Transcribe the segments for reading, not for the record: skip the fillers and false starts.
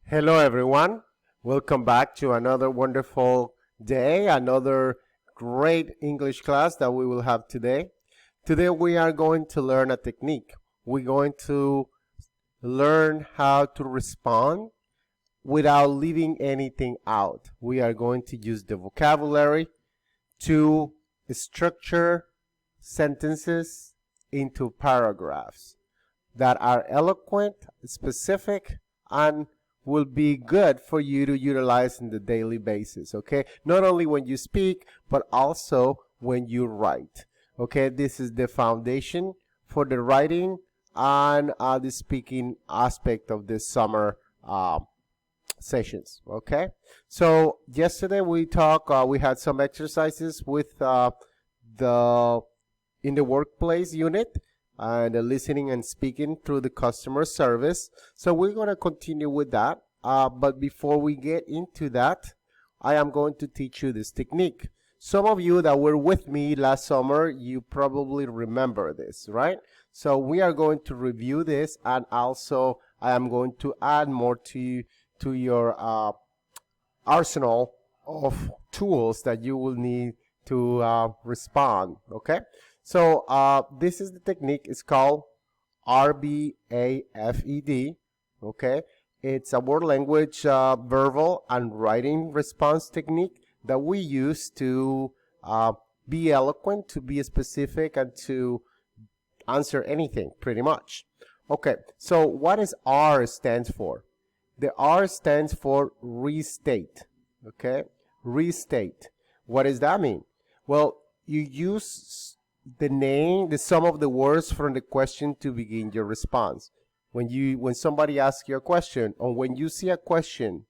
Hello, everyone. Welcome back to another wonderful day, another great English class that we will have today. Today, we are going to learn a technique. We're going to learn how to respond without leaving anything out. We are going to use the vocabulary to structure sentences into paragraphs that are eloquent, specific, and will be good for you to utilize in the daily basis, okay? Not only when you speak, but also when you write, okay? This is the foundation for the writing and the speaking aspect of this summer sessions, okay? So yesterday we had some exercises with in the workplace unit, and listening and speaking through the customer service. So we're going to continue with that. But before we get into that, I am going to teach you this technique. Some of you that were with me last summer, you probably remember this, right? So we are going to review this, and also I am going to add more to your arsenal of tools that you will need to respond, okay? So this is the technique. It's called Rbafed, okay? It's a word language verbal and writing response technique that we use to be eloquent, to be specific, and to answer anything, pretty much. Okay, so what does R stands for? The R stands for restate, okay? Restate. What does that mean? Well, you use the sum of the words from the question to begin your response. When somebody asks you a question, or when you see a question,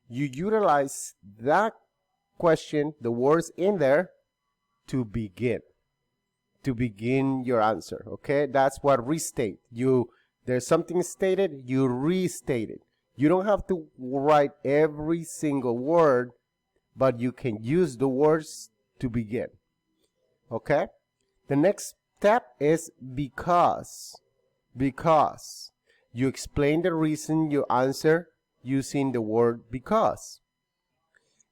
you utilize that question, the words in there, to begin your answer, okay? That's what restate. There's something stated, you restate it. You don't have to write every single word, but you can use the words to begin, okay? The next step is because. Because. You explain the reason you answer using the word because.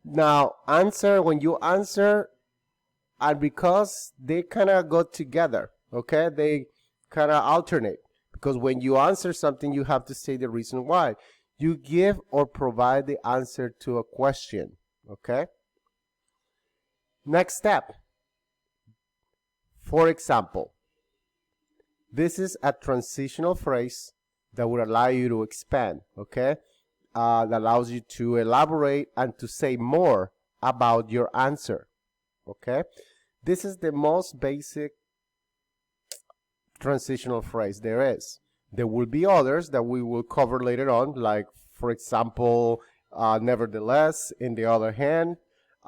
Now, when you answer and because, they kind of go together, okay? They kind of alternate. Because when you answer something, you have to say the reason why. You give or provide the answer to a question, okay? Next step. For example, this is a transitional phrase that would allow you to expand, okay? That allows you to elaborate and to say more about your answer, okay? This is the most basic transitional phrase there is. There will be others that we will cover later on, like, for example, nevertheless, in the other hand,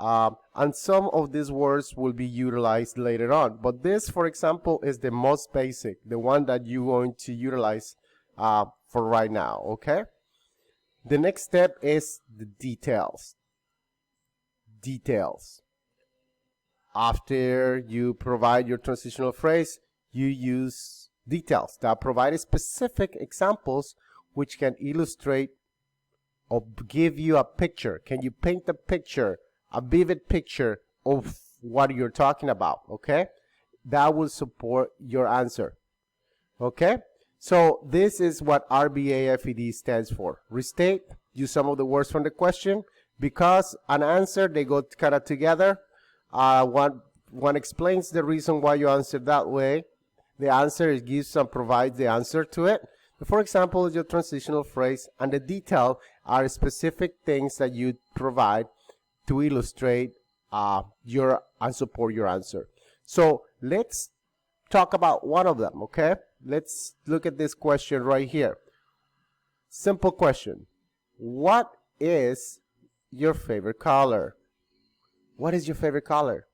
and some of these words will be utilized later on. But this, for example, is the most basic, the one that you're going to utilize for right now, okay? The next step is the details. Details. After you provide your transitional phrase, you use details that provide specific examples which can illustrate or give you a picture. Can you paint a picture, a vivid picture of what you're talking about, okay? That will support your answer, okay? So this is what Rbafed stands for. Restate, use some of the words from the question. Because an answer, they go kind of together. One explains the reason why you answered that way. The answer provides the answer to it. For example, is your transitional phrase, and the detail are specific things that you provide to illustrate and support your answer. So let's talk about one of them, okay? Let's look at this question right here. Simple question. What is your favorite color? What is your favorite color?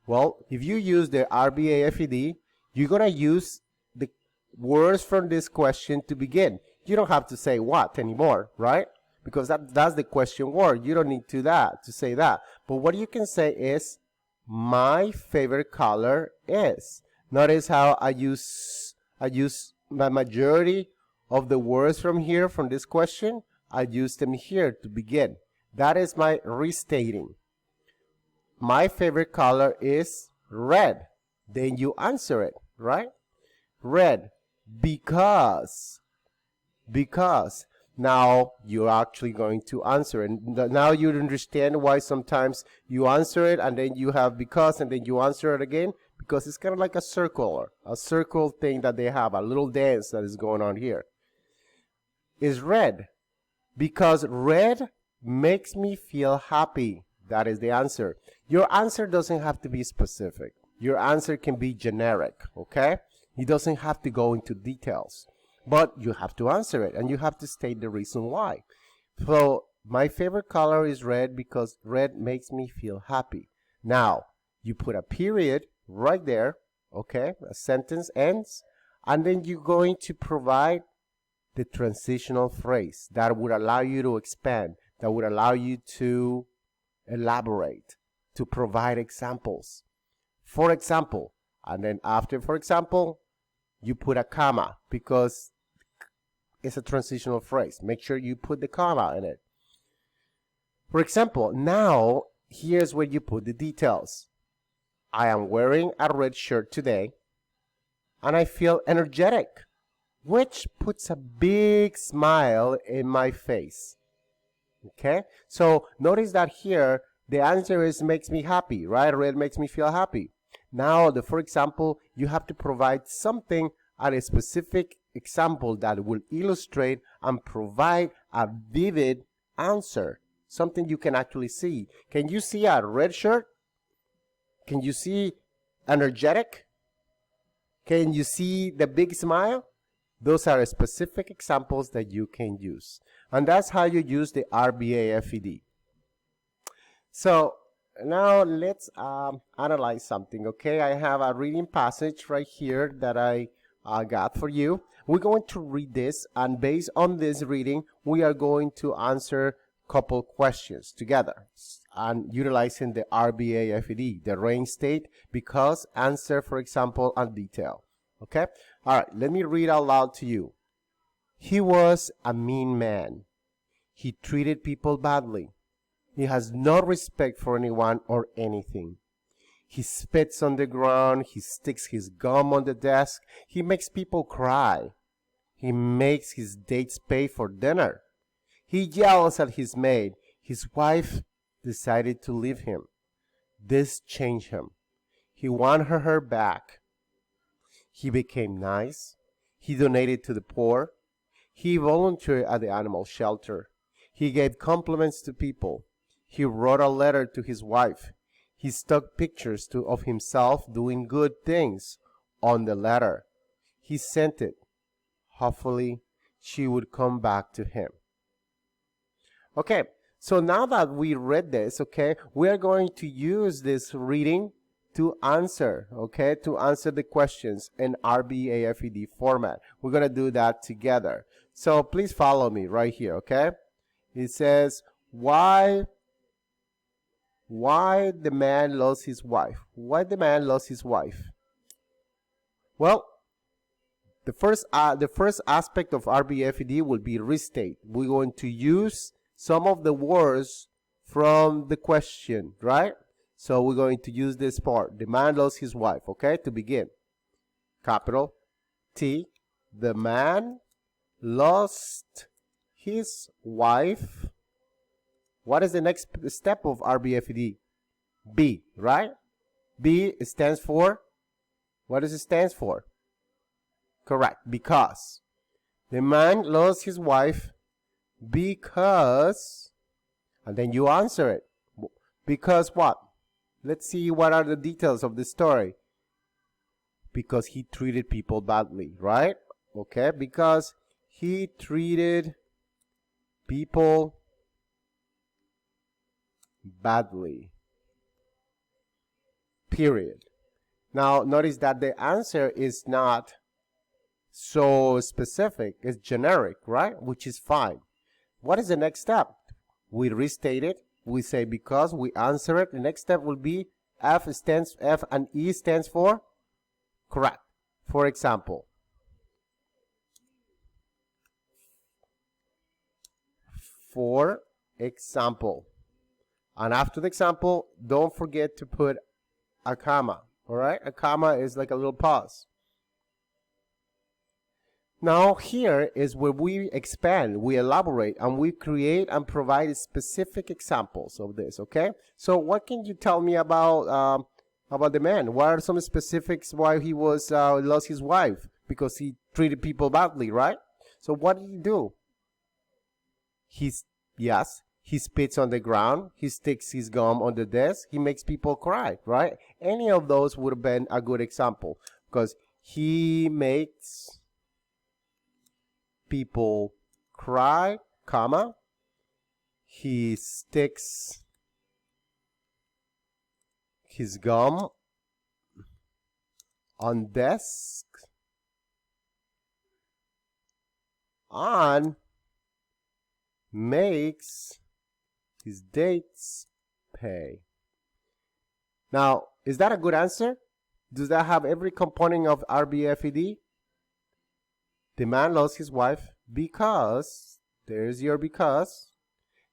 Well, if you use the Rbafed, you're going to use the words from this question to begin. You don't have to say what anymore, right? Because that's the question word. You don't need to say that. But what you can say is, my favorite color is. Notice how I use the majority of the words from here, from this question, I use them here to begin. That is my restating. My favorite color is red. Then you answer it, right? Red, because. Now you're actually going to answer, and now you understand why sometimes you answer it and then you have because and then you answer it again, because it's kind of like a circle thing that they have, a little dance that is going on here. Is red because red makes me feel happy. That is the answer. Your answer doesn't have to be specific. Your answer can be generic, okay? It doesn't have to go into details. But you have to answer it, and you have to state the reason why. So, my favorite color is red because red makes me feel happy. Now, you put a period right there, okay? A sentence ends, and then you're going to provide the transitional phrase that would allow you to expand, that would allow you to elaborate, to provide examples. For example, and then after, for example, you put a comma because it's a transitional phrase. Make sure you put the comma in it. For example, now here's where you put the details. I am wearing a red shirt today and I feel energetic, which puts a big smile in my face. Okay? So notice that here the answer is makes me happy, right? Red makes me feel happy. Now, for example, you have to provide something at a specific example that will illustrate and provide a vivid answer, something you can actually see. Can you see a red shirt? Can you see energetic? Can you see the big smile? Those are specific examples that you can use. And that's how you use the Rbafed. So now let's analyze something, okay? I have a reading passage right here that I got for you. We're going to read this, and based on this reading, we are going to answer a couple questions together and utilizing the Rbafed, the range state, because, answer, for example, and detail. Okay? All right, let me read out loud to you. He was a mean man. He treated people badly. He has no respect for anyone or anything. He spits on the ground. He sticks his gum on the desk. He makes people cry. He makes his dates pay for dinner. He yells at his maid. His wife decided to leave him. This changed him. He wanted her back. He became nice. He donated to the poor. He volunteered at the animal shelter. He gave compliments to people. He wrote a letter to his wife. He stuck pictures of himself doing good things on the letter. He sent it. Hopefully, she would come back to him. Okay, so now that we read this, okay, we are going to use this reading to answer, okay, to answer the questions in Rbafed format. We're going to do that together. So please follow me right here, okay? It says, why the man lost his wife? Why the man lost his wife? Well, the first aspect of Rbafed will be restate. We're going to use some of the words from the question, right? So we're going to use this part. The man lost his wife, okay? To begin. Capital T. The man lost his wife. What is the next step of Rbafed? B, right? B stands for, what does it stand for? Correct, because. The man lost his wife because, and then you answer it. Because what? Let's see what are the details of the story. Because he treated people badly, right? Okay, because he treated people badly. Period. Now, notice that the answer is not so specific. It's generic, right? Which is fine. What is the next step? We restate it. We say because. We answer it. The next step will be F and E stands for correct. For example, for example. And after the example, don't forget to put a comma. All right? A comma is like a little pause. Now here is where we expand, we elaborate, and we create and provide specific examples of this, okay? So what can you tell me about the man? What are some specifics why he was lost his wife? Because he treated people badly, right? So what did he do? He spits on the ground, he sticks his gum on the desk, he makes people cry, right? Any of those would have been a good example because he makes people cry, comma, he sticks his gum on desk, and makes his dates pay. Now, is that a good answer? Does that have every component of Rbafed? The man lost his wife because, there's your because,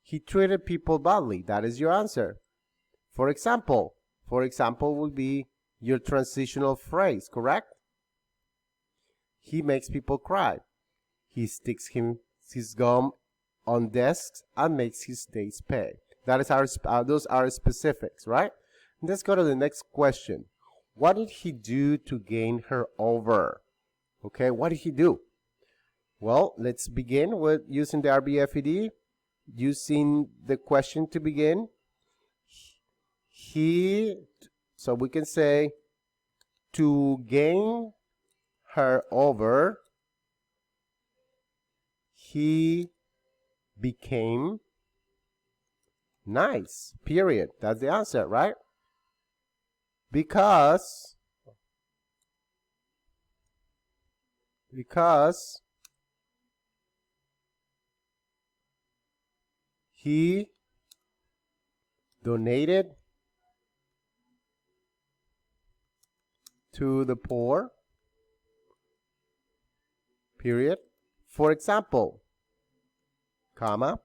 he treated people badly. That is your answer. For example would be your transitional phrase, correct? He makes people cry. He sticks his gum on desks and makes his dates pay. That is those are specifics, right? Let's go to the next question. What did he do to gain her over? Okay, what did he do? Well, let's begin with using the Rbafed, using the question to begin. So we can say, to gain her over, he became nice, period. That's the answer, right? Because he donated to the poor, period. For example, comma,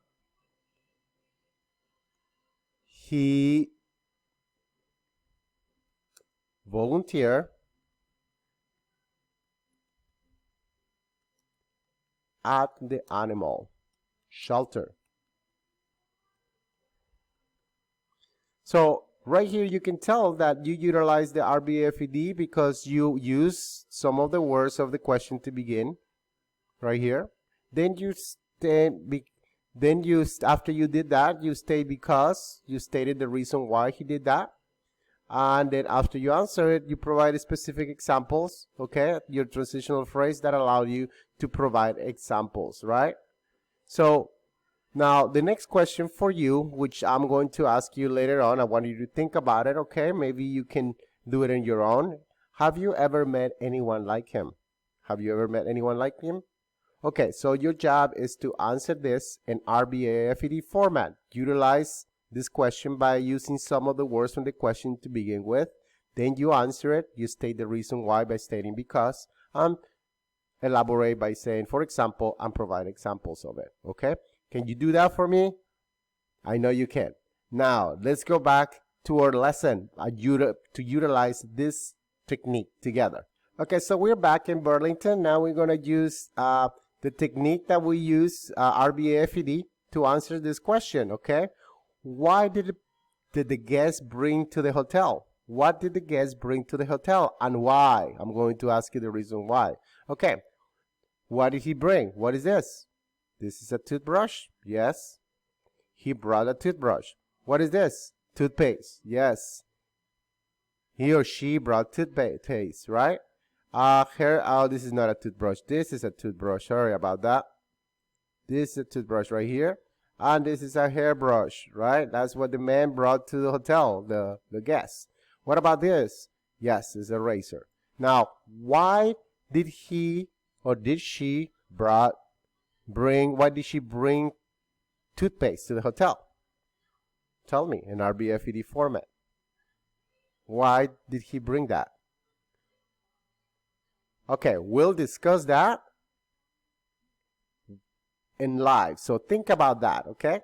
he volunteered at the animal shelter. So right here you can tell that you utilize the Rbafed because you use some of the words of the question to begin right here. Then after you did that, you state because, you stated the reason why he did that. And then after you answer it, you provide specific examples, okay? Your transitional phrase that allow you to provide examples, right? So now the next question for you, which I'm going to ask you later on, I want you to think about it, okay? Maybe you can do it on your own. Have you ever met anyone like him? Have you ever met anyone like him? Okay, so your job is to answer this in Rbafed format. Utilize this question by using some of the words from the question to begin with. Then you answer it. You state the reason why by stating because, and elaborate by saying, for example, and provide examples of it. Okay? Can you do that for me? I know you can. Now, let's go back to our lesson to utilize this technique together. Okay, so we're back in Burlington. Now we're going to use the technique that we use, Rbafed, to answer this question, okay? Why did the guest bring to the hotel? What did the guest bring to the hotel and why? I'm going to ask you the reason why. Okay, what did he bring? What is this? This is a toothbrush? Yes. He brought a toothbrush. What is this? Toothpaste? Yes. He or she brought toothpaste, right? This is not a toothbrush. This is a toothbrush. Sorry about that. This is a toothbrush right here. And this is a hairbrush, right? That's what the man brought to the hotel, the guest. What about this? Yes, it's a razor. Now, why did he or did she bring toothpaste to the hotel? Tell me in Rbafed format. Why did he bring that? Okay, we'll discuss that in life. So think about that, okay?